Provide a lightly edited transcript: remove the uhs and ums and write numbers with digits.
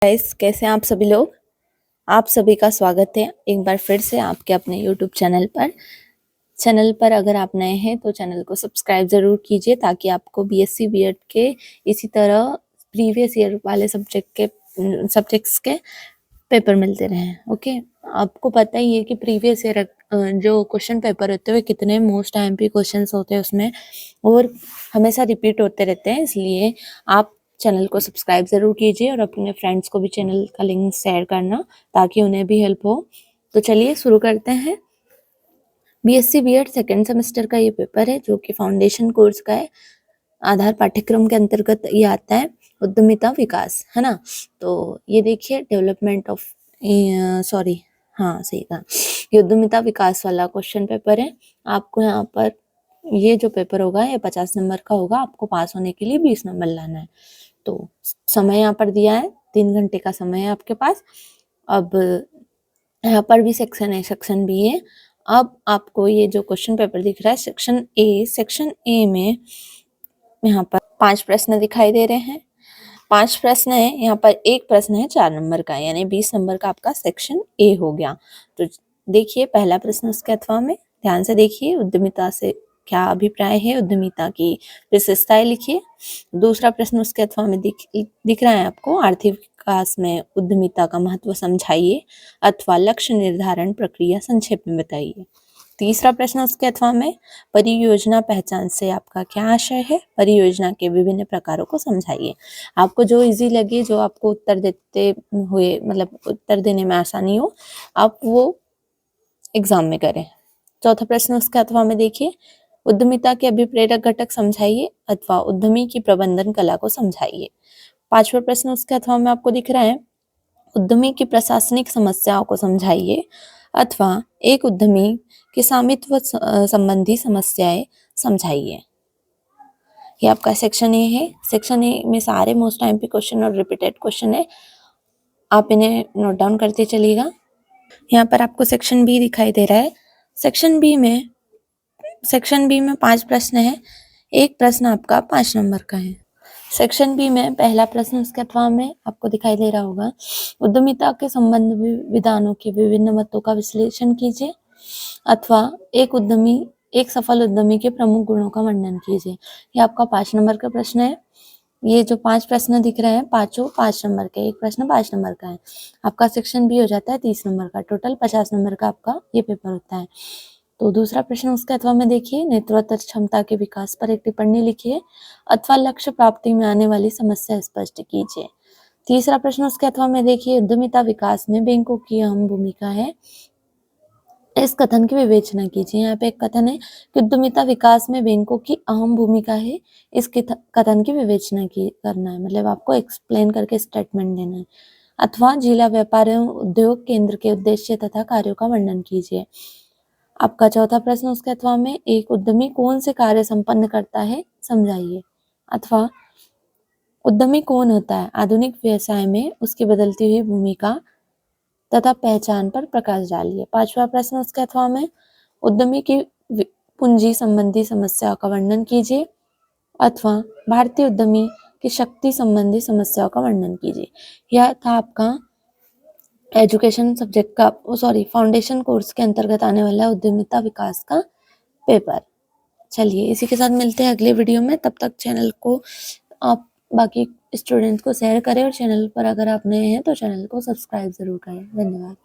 Guys, कैसे हैं आप सभी लोग। आप सभी का स्वागत है एक बार फिर से आपके अपने यूट्यूब चैनल पर अगर आप नए हैं तो चैनल को सब्सक्राइब ज़रूर कीजिए ताकि आपको बीएससी बीएड के इसी तरह प्रीवियस ईयर वाले सब्जेक्ट्स के पेपर मिलते रहें। ओके, आपको पता ही है कि प्रीवियस ईयर जो क्वेश्चन पेपर होते हैं कितने मोस्ट आईएमपी क्वेश्चंस होते हैं उसमें, और हमेशा रिपीट होते रहते हैं। इसलिए आप चैनल को सब्सक्राइब ज़रूर कीजिए और अपने फ्रेंड्स को भी चैनल का लिंक शेयर करना ताकि उन्हें भी हेल्प हो। तो चलिए शुरू करते हैं। बीएससी बीएड सेकेंड सेमेस्टर का ये पेपर है जो कि फाउंडेशन कोर्स का है। आधार पाठ्यक्रम के अंतर्गत ये आता है उद्यमिता विकास, है ना। तो ये देखिए डेवलपमेंट ऑफ सॉरी हाँ सही था, ये उद्यमिता विकास वाला क्वेश्चन पेपर है। आपको यहाँ पर ये जो पेपर होगा ये 50 नंबर का होगा। आपको पास होने के लिए 20 नंबर लाना है। तो समय यहाँ पर दिया है, 3 घंटे का समय है आपके पास। अब यहाँ पर भी सेक्शन है, सेक्शन बी है। अब आपको ये जो क्वेश्चन पेपर दिख रहा है सेक्शन ए में यहाँ पर 5 प्रश्न दिखाई दे रहे हैं। 5 प्रश्न है, यहाँ पर एक प्रश्न है 4 नंबर का, यानी 20 नंबर का आपका सेक्शन ए हो गया। तो देखिए पहला प्रश्न उसके अथवा में ध्यान से देखिए, उद्यमिता से क्या अभिप्राय है, उद्यमिता की विशेषताएं लिखिए। दूसरा प्रश्न उसके अथवा में दिख रहा है आपको, आर्थिक विकास में उद्यमिता का महत्व समझाइए अथवा लक्ष्य निर्धारण प्रक्रिया संक्षेप में बताइए। तीसरा प्रश्न उसके अथवा में, परियोजना पहचान से आपका क्या आशय है, परियोजना के विभिन्न प्रकारों को समझाइए। आपको जो इजी लगे, जो आपको उत्तर देते हुए मतलब उत्तर देने में आसानी हो, आप वो एग्जाम में करें। चौथा प्रश्न उसके अथवा में देखिए, उद्यमिता के अभिप्रेरक घटक समझाइए अथवा उद्यमी की प्रबंधन कला को समझाइए। पांचवा प्रश्न उसके अथवा में आपको दिख रहा है, उद्यमी की प्रशासनिक समस्याओं को समझाइए अथवा एक उद्यमी के स्वामित्व संबंधी समस्याएं समझाइए। ये आपका सेक्शन ए है। सेक्शन ए में सारे मोस्ट आईएमपी क्वेश्चन और रिपीटेड क्वेश्चन है, आप इन्हें नोट डाउन करते चलिएगा। यहाँ पर आपको सेक्शन बी दिखाई दे रहा है। सेक्शन बी में 5 प्रश्न है, एक प्रश्न आपका 5 नंबर का है। सेक्शन बी में पहला प्रश्न उसके अथवा में आपको दिखाई दे रहा होगा, उद्यमिता के संबंध में विधानों के विभिन्न मतों का विश्लेषण कीजिए अथवा एक सफल उद्यमी के प्रमुख गुणों का वर्णन कीजिए। ये आपका 5 नंबर का प्रश्न है। ये जो 5 प्रश्न दिख रहे हैं पांचों 5 नंबर के, एक प्रश्न 5 नंबर का है। आपका सेक्शन बी हो जाता है 30 नंबर का। टोटल 50 नंबर का आपका ये पेपर होता है। तो दूसरा प्रश्न उसके अथवा में देखिए, नेतृत्व क्षमता के विकास पर एक टिप्पणी लिखिए अथवा लक्ष्य प्राप्ति में आने वाली समस्या स्पष्ट कीजिए। तीसरा प्रश्न उसके अथवा में देखिए, उद्यमिता विकास में बैंकों की अहम भूमिका है, इस कथन की विवेचना कीजिए। यहाँ पे एक कथन है कि उद्यमिता विकास में बैंकों की अहम भूमिका है, इस कथन की विवेचना करना है, मतलब आपको एक्सप्लेन करके स्टेटमेंट देना है। अथवा जिला व्यापार एवं उद्योग केंद्र के उद्देश्य तथा कार्यों का वर्णन कीजिए। आपका चौथा प्रश्न उसके अथवा में, एक उद्यमी कौन से कार्य संपन्न करता है समझाइए अथवा उद्यमी कौन होता है, आधुनिक व्यवसाय में उसकी बदलती हुई भूमिका तथा पहचान पर प्रकाश डालिए। पांचवा प्रश्न उसके अथवा में, उद्यमी की पूंजी संबंधी समस्याओं का वर्णन कीजिए अथवा भारतीय उद्यमी की शक्ति संबंधी समस्याओं का वर्णन कीजिए। यह था आपका एजुकेशन सब्जेक्ट का फाउंडेशन कोर्स के अंतर्गत आने वाला उद्यमिता विकास का पेपर। चलिए इसी के साथ मिलते हैं अगले वीडियो में। तब तक चैनल को आप बाकी स्टूडेंट्स को शेयर करें और चैनल पर अगर आप नए हैं तो चैनल को सब्सक्राइब जरूर करें। धन्यवाद।